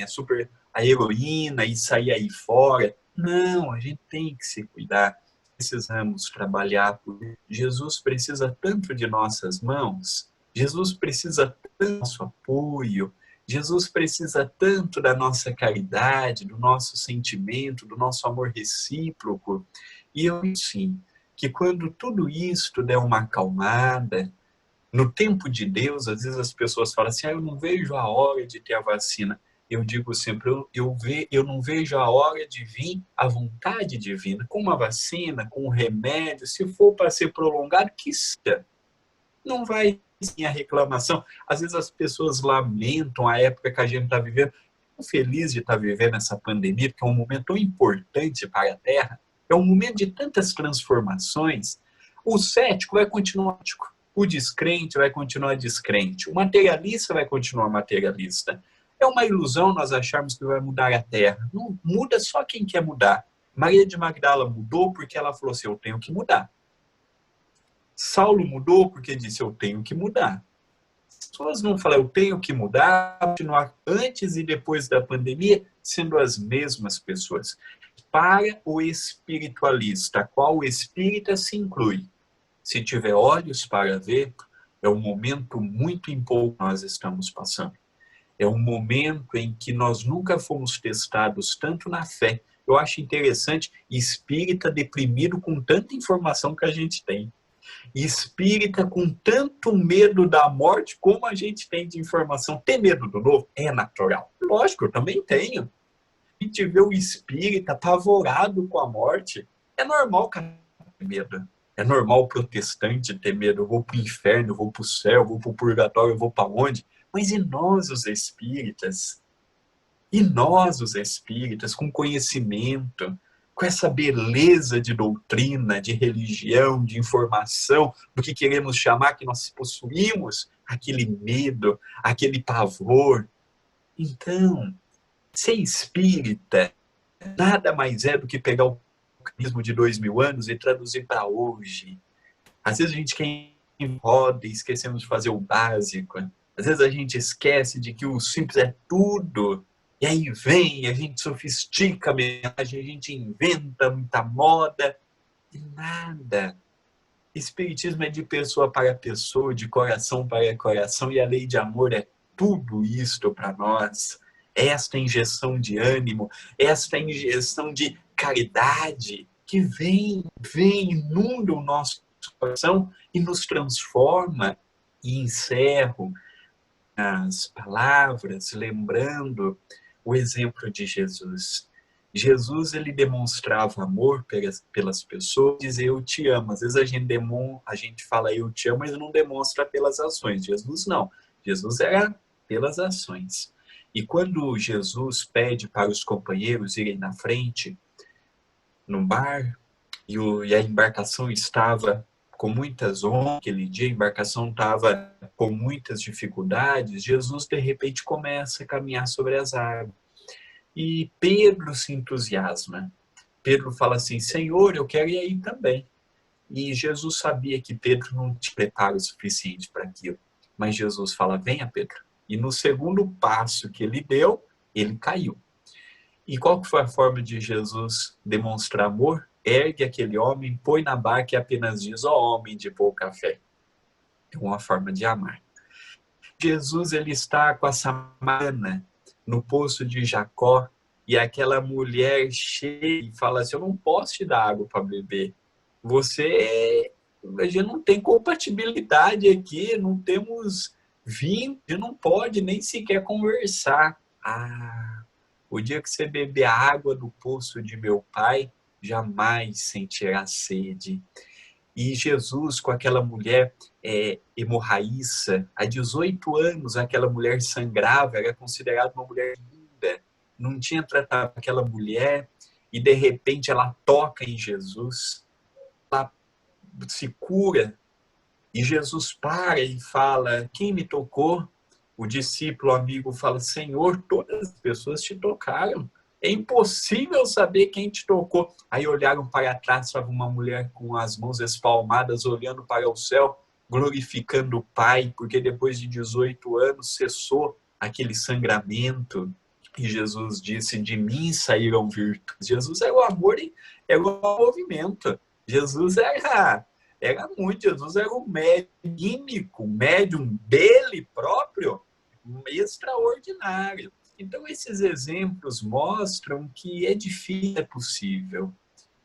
a heroína e sair aí fora. Não, a gente tem que se cuidar. Precisamos trabalhar. Jesus precisa tanto de nossas mãos. Jesus precisa tanto do nosso apoio. Jesus precisa tanto da nossa caridade, do nosso sentimento, do nosso amor recíproco. E eu sim, que quando tudo isto der uma acalmada, no tempo de Deus, às vezes as pessoas falam assim, eu não vejo a hora de ter a vacina. Eu digo sempre, eu não vejo a hora de vir a vontade divina, com uma vacina, com um remédio, se for para ser prolongado, que seja. Não vai sim a reclamação. Às vezes as pessoas lamentam a época que a gente está vivendo. Estou feliz de estar vivendo essa pandemia, porque é um momento tão importante para a Terra, é um momento de tantas transformações. O cético vai continuar cético. O descrente vai continuar descrente. O materialista vai continuar materialista. É uma ilusão nós acharmos que vai mudar a Terra. Não muda só quem quer mudar. Maria de Magdala mudou porque ela falou assim, eu tenho que mudar. Saulo mudou porque disse, eu tenho que mudar. As pessoas não falam, eu tenho que mudar, continuar antes e depois da pandemia, sendo as mesmas pessoas. Para o espiritualista, qual espírita se inclui? Se tiver olhos para ver, é um momento muito empolgante que nós estamos passando. É um momento em que nós nunca fomos testados tanto na fé. Eu acho interessante, espírita deprimido com tanta informação que a gente tem. Espírita com tanto medo da morte como a gente tem de informação. Ter medo do novo é natural. Lógico, eu também tenho. A gente vê o espírita apavorado com a morte. É normal, cara, ter medo. É normal o protestante ter medo. Eu vou para o inferno, eu vou para o céu, eu vou para o purgatório, eu vou para onde? Mas e nós, os espíritas? E nós, os espíritas, com conhecimento, com essa beleza de doutrina, de religião, de informação, do que queremos chamar, que nós possuímos aquele medo, aquele pavor. Então, ser espírita nada mais é do que pegar o mecanismo de 2000 anos e traduzir para hoje. Às vezes a gente quer ir em roda e esquecemos de fazer o básico. Às vezes a gente esquece de que o simples é tudo. E aí vem, a gente sofistica a mensagem, a gente inventa muita moda. E nada. Espiritismo é de pessoa para pessoa, de coração para coração, e a lei de amor é tudo isto para nós. Esta injeção de ânimo, esta injeção de caridade que vem, inunda o nosso coração e nos transforma. E encerro as palavras lembrando o exemplo de Jesus. Jesus, ele demonstrava amor pelas pessoas, dizia eu te amo. Às vezes a gente fala eu te amo, mas não demonstra pelas ações. Jesus não. Jesus era pelas ações. E quando Jesus pede para os companheiros irem na frente, no bar, e a embarcação estava com muitas ondas, aquele dia a embarcação estava com muitas dificuldades, Jesus de repente começa a caminhar sobre as águas. E Pedro se entusiasma. Pedro fala assim, Senhor, eu quero ir aí também. E Jesus sabia que Pedro não tinha preparo suficiente para aquilo. Mas Jesus fala, venha Pedro. E no segundo passo que ele deu, ele caiu. E qual que foi a forma de Jesus demonstrar amor? Ergue aquele homem, põe na barca e apenas diz, ó homem de pouca fé. É uma forma de amar. Jesus, ele está com a samaritana no poço de Jacó, e aquela mulher chega e fala assim, eu não posso te dar água para beber. A gente não tem compatibilidade aqui, não temos vinho, a gente não pode nem sequer conversar. O dia que você beber a água do poço de meu pai, jamais sentirá sede. E Jesus, com aquela mulher hemorraíça, há 18 anos, aquela mulher sangrava, era considerada uma mulher linda, não tinha tratado aquela mulher, e de repente ela toca em Jesus, ela se cura, e Jesus para e fala, quem me tocou? O discípulo amigo fala, Senhor, todas as pessoas te tocaram. É impossível saber quem te tocou. Aí olharam para trás, estava uma mulher com as mãos espalmadas, olhando para o céu, glorificando o Pai, porque depois de 18 anos cessou aquele sangramento. E Jesus disse, de mim saíram virtudes. Jesus era o amor, era o movimento. Jesus era muito, Jesus era o médium dele próprio, extraordinário. Então, esses exemplos mostram que é difícil, é possível.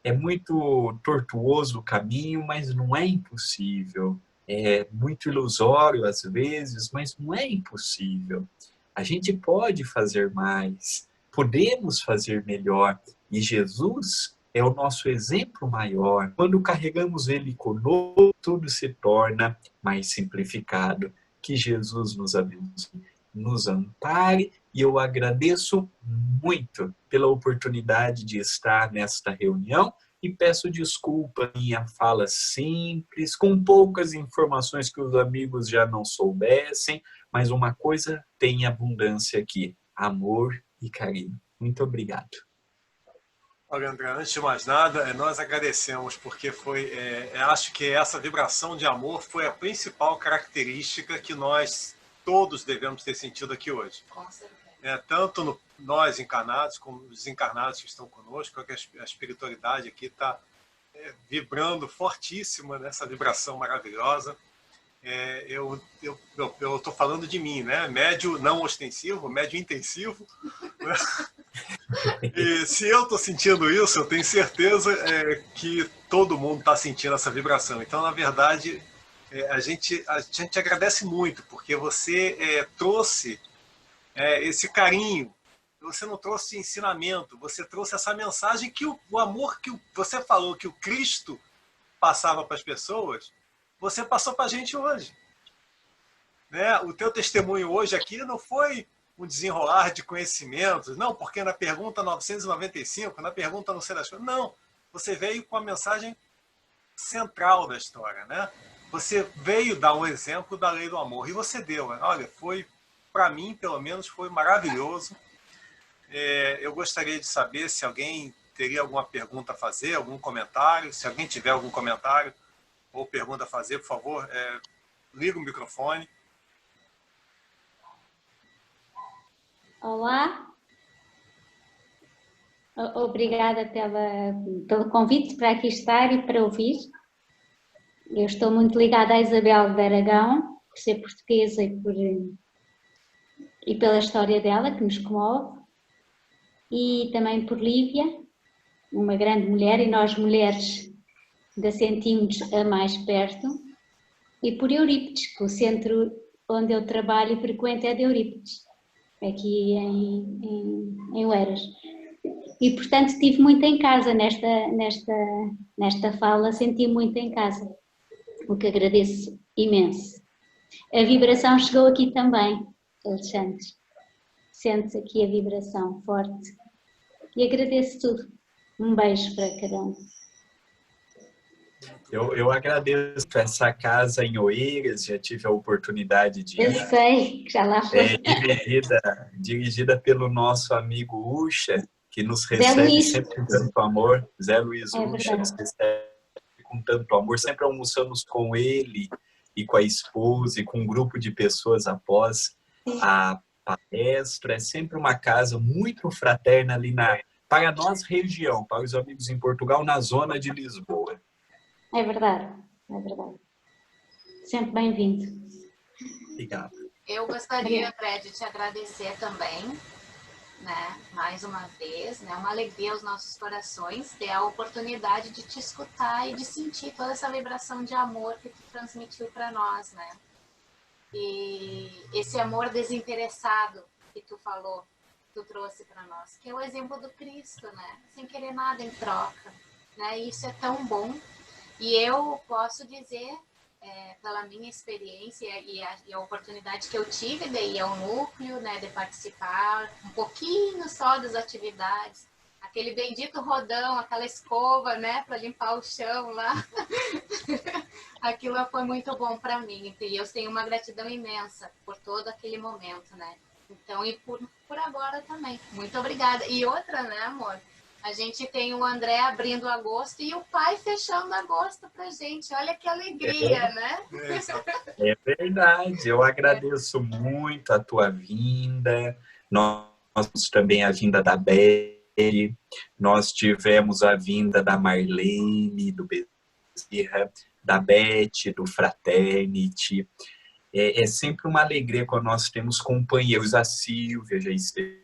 É muito tortuoso o caminho, mas não é impossível. É muito ilusório às vezes, mas não é impossível. A gente pode fazer mais, podemos fazer melhor. E Jesus é o nosso exemplo maior. Quando carregamos ele conosco, tudo se torna mais simplificado. Que Jesus nos abençoe, nos ampare, e eu agradeço muito pela oportunidade de estar nesta reunião e peço desculpa minha fala simples, com poucas informações que os amigos já não soubessem, mas uma coisa tem abundância aqui, amor e carinho. Muito obrigado. Olha, André, antes de mais nada, nós agradecemos, porque acho que essa vibração de amor foi a principal característica que nós todos devemos ter sentido aqui hoje. Tanto nós encarnados, como os desencarnados que estão conosco, que a espiritualidade aqui está vibrando fortíssima nessa vibração maravilhosa. Eu estou falando de mim, né? Médio não ostensivo, médio intensivo. Né? E se eu estou sentindo isso, eu tenho certeza que todo mundo está sentindo essa vibração. Então, na verdade, a gente agradece muito, porque você trouxe esse carinho, você não trouxe ensinamento, você trouxe essa mensagem que o amor que você falou, que o Cristo passava para as pessoas, você passou para a gente hoje. Né? O teu testemunho hoje aqui não foi um desenrolar de conhecimentos, não, porque na pergunta 995, na pergunta não sei das coisas, não. Você veio com a mensagem central da história, né? Você veio dar um exemplo da lei do amor, e você deu. Olha, foi, para mim, pelo menos, foi maravilhoso. Eu gostaria de saber se alguém teria alguma pergunta a fazer, algum comentário. Se alguém tiver algum comentário ou pergunta a fazer, por favor, liga o microfone. Olá, obrigada pelo convite para aqui estar e para ouvir. Eu estou muito ligada à Isabel de Aragão, por ser portuguesa e pela história dela, que nos comove, e também por Lívia, uma grande mulher, e nós mulheres ainda sentimos a mais perto, e por Eurípides, que o centro onde eu trabalho e frequento é de Eurípides, aqui em Oeiras. E, portanto, estive muito em casa nesta fala, senti muito em casa, o que agradeço imenso. A vibração chegou aqui também, Alexandre. Sente aqui a vibração forte. E agradeço tudo. Um beijo para cada um. Eu agradeço essa casa em Oeiras, já tive a oportunidade de... Eu sei, que já lá foi. Dirigida pelo nosso amigo Ucha, que nos Zé recebe Luís. sempre com tanto amor. Zé Luís Ucha nos Verdade. recebe com tanto amor. Sempre almoçamos com ele e com a esposa e com um grupo de pessoas após a palestra. É sempre uma casa muito fraterna ali para a nossa região, para os amigos em Portugal, na zona de Lisboa. É verdade, é verdade. Sempre bem-vindo. Obrigado. Eu gostaria, André, de te agradecer também, né, mais uma vez, né, uma alegria aos nossos corações ter a oportunidade de te escutar e de sentir toda essa vibração de amor que tu transmitiu para nós, né? E esse amor desinteressado que tu falou, tu trouxe para nós, que é o exemplo do Cristo, né? Sem querer nada em troca, né? E isso é tão bom. E eu posso dizer, pela minha experiência e a oportunidade que eu tive de ir ao núcleo, né, de participar um pouquinho só das atividades, aquele bendito rodão, aquela escova, né, para limpar o chão lá, aquilo foi muito bom para mim. E eu tenho uma gratidão imensa por todo aquele momento, né? Então, e por agora também. Muito obrigada. E outra, né, amor? A gente tem o André abrindo agosto e o pai fechando agosto pra gente. Olha que alegria, né? É verdade. Eu agradeço muito a tua vinda. Nós também a vinda da Beth. Nós tivemos a vinda da Marlene, do Bezerra, da Beth, do Fraternity. É sempre uma alegria quando nós temos companheiros. A Silvia já esteve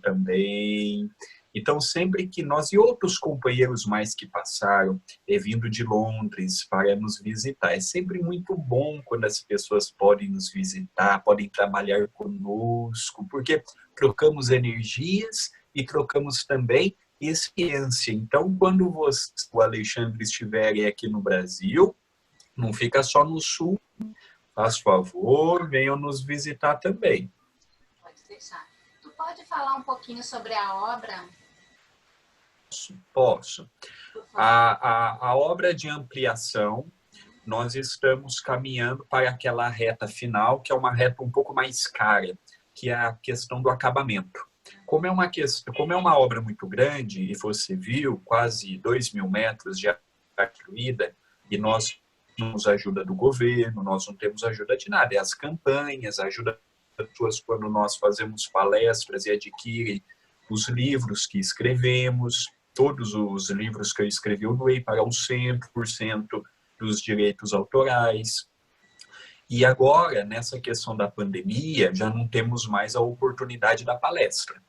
também. Então, sempre que nós e outros companheiros mais que passaram, vindo de Londres para nos visitar, é sempre muito bom quando as pessoas podem nos visitar, podem trabalhar conosco, porque trocamos energias e trocamos também experiência. Então, quando você, o Alexandre, estiverem aqui no Brasil, não fica só no Sul, faz favor, venham nos visitar também. Pode deixar. Tu pode falar um pouquinho sobre a obra? Posso. A obra de ampliação, nós estamos caminhando para aquela reta final, que é uma reta um pouco mais cara, que é a questão do acabamento. Como é uma obra muito grande, e você viu, quase 2.000 metros de construída, e nós não temos ajuda do governo, nós não temos ajuda de nada, é as campanhas, a ajuda das pessoas quando nós fazemos palestras e adquirem os livros que escrevemos. Todos os livros que eu escrevi, eu doei para o 100% dos direitos autorais. E agora, nessa questão da pandemia, já não temos mais a oportunidade da palestra.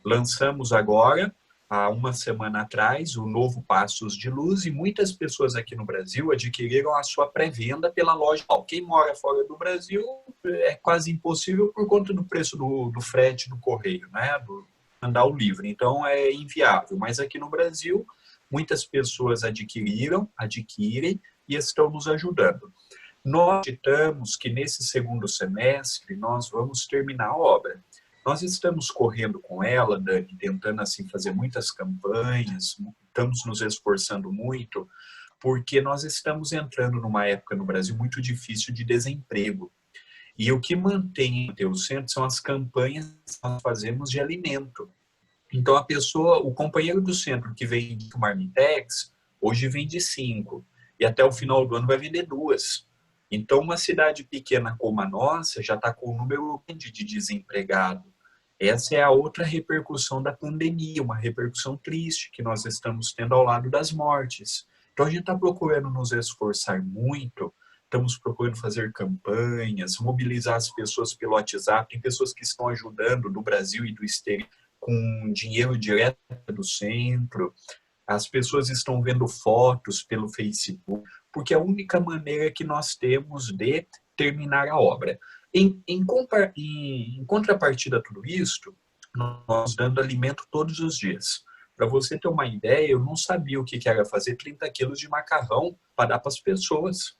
Lançamos agora, há uma semana atrás, o novo Passos de Luz, e muitas pessoas aqui no Brasil adquiriram a sua pré-venda pela loja. Quem mora fora do Brasil é quase impossível por conta do preço do frete do correio, né? Mandar o livro, então é inviável. Mas aqui no Brasil, muitas pessoas adquirem e estão nos ajudando. Nós acreditamos que nesse segundo semestre nós vamos terminar a obra. Nós estamos correndo com ela, Dani, tentando assim fazer muitas campanhas, estamos nos esforçando muito, porque nós estamos entrando numa época no Brasil muito difícil de desemprego. E o que mantém o centro são as campanhas que nós fazemos de alimento. Então o companheiro do centro que vende marmitex, hoje vende 5. E até o final do ano vai vender 2. Então uma cidade pequena como a nossa já está com um número grande de desempregado. Essa é a outra repercussão da pandemia, uma repercussão triste que nós estamos tendo ao lado das mortes. Então a gente está procurando nos esforçar muito, estamos procurando fazer campanhas, mobilizar as pessoas pelo WhatsApp, tem pessoas que estão ajudando do Brasil e do exterior com dinheiro direto do centro, as pessoas estão vendo fotos pelo Facebook, porque é a única maneira que nós temos de terminar a obra. Em contrapartida a tudo isto, nós dando alimento todos os dias. Para você ter uma ideia, eu não sabia o que era fazer 30 quilos de macarrão para dar para as pessoas.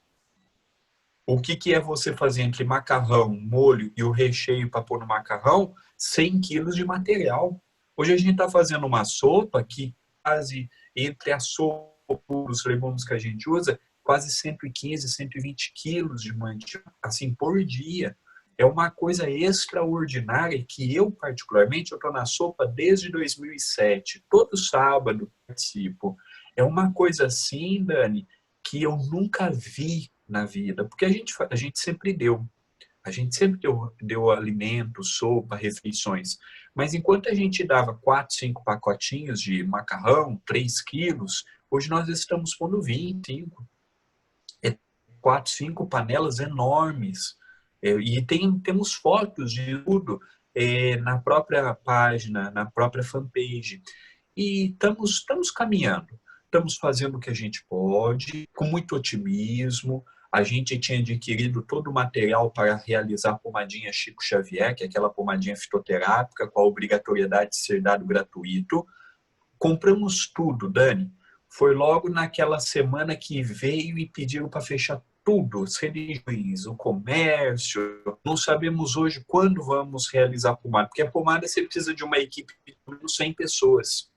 O que é você fazer entre macarrão, molho e o recheio para pôr no macarrão? 100 quilos de material. Hoje a gente está fazendo uma sopa que quase, entre a sopa e os legumes que a gente usa, quase 115, 120 quilos de mandioca, assim, por dia. É uma coisa extraordinária que eu, particularmente, eu estou na sopa desde 2007. Todo sábado participo. É uma coisa assim, Dani, que eu nunca vi na vida. Porque a gente sempre deu. A gente sempre deu alimento, sopa, refeições. Mas enquanto a gente dava 4, 5 pacotinhos de macarrão, 3 quilos, hoje nós estamos pondo 25. 4, 5 panelas enormes. E temos fotos de tudo na própria página, na própria fanpage. E estamos caminhando. Estamos fazendo o que a gente pode, com muito otimismo. A gente tinha adquirido todo o material para realizar a pomadinha Chico Xavier, que é aquela pomadinha fitoterápica, com a obrigatoriedade de ser dado gratuito. Compramos tudo, Dani. Foi logo naquela semana que veio e pediram para fechar tudo, as religiões, o comércio. Não sabemos hoje quando vamos realizar a pomada, porque a pomada você precisa de uma equipe de 100 pessoas.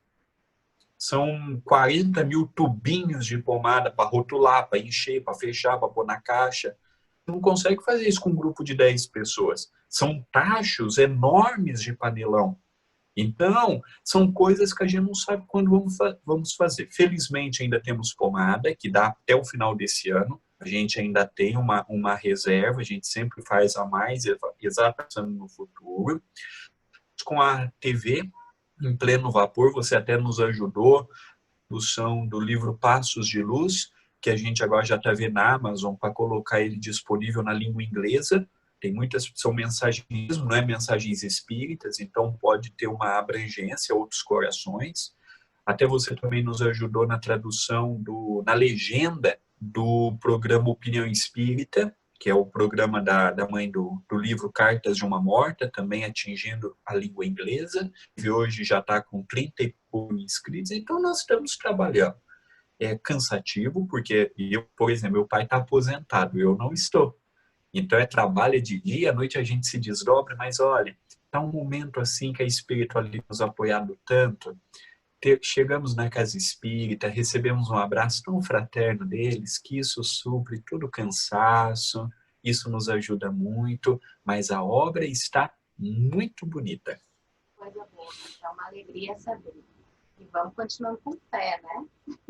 São 40 mil tubinhos de pomada para rotular, para encher, para fechar, para pôr na caixa. Não consegue fazer isso com um grupo de 10 pessoas. São tachos enormes de panelão. Então, são coisas que a gente não sabe quando vamos fazer. Felizmente, ainda temos pomada, que dá até o final desse ano. A gente ainda tem uma reserva, a gente sempre faz a mais, exatamente no futuro. Com a TV em pleno vapor, você até nos ajudou na produção do livro Passos de Luz, que a gente agora já está vendo na Amazon para colocar ele disponível na língua inglesa. Tem muitas, são mensagens, não é mensagens espíritas, então pode ter uma abrangência a outros corações. Até você também nos ajudou na tradução, na legenda do programa Opinião Espírita, que é o programa da mãe do livro Cartas de uma Morta, também atingindo a língua inglesa. E hoje já está com 30 e poucos inscritos, então nós estamos trabalhando. É cansativo, porque por exemplo, meu pai está aposentado, eu não estou. Então é trabalho de dia, à noite a gente se desdobra, mas olha, está um momento assim que a espiritualidade nos apoiado tanto. Chegamos na casa espírita, recebemos um abraço tão fraterno deles, que isso supre todo o cansaço, isso nos ajuda muito, mas a obra está muito bonita. Coisa boa, é uma alegria saber. E vamos continuando com fé, né?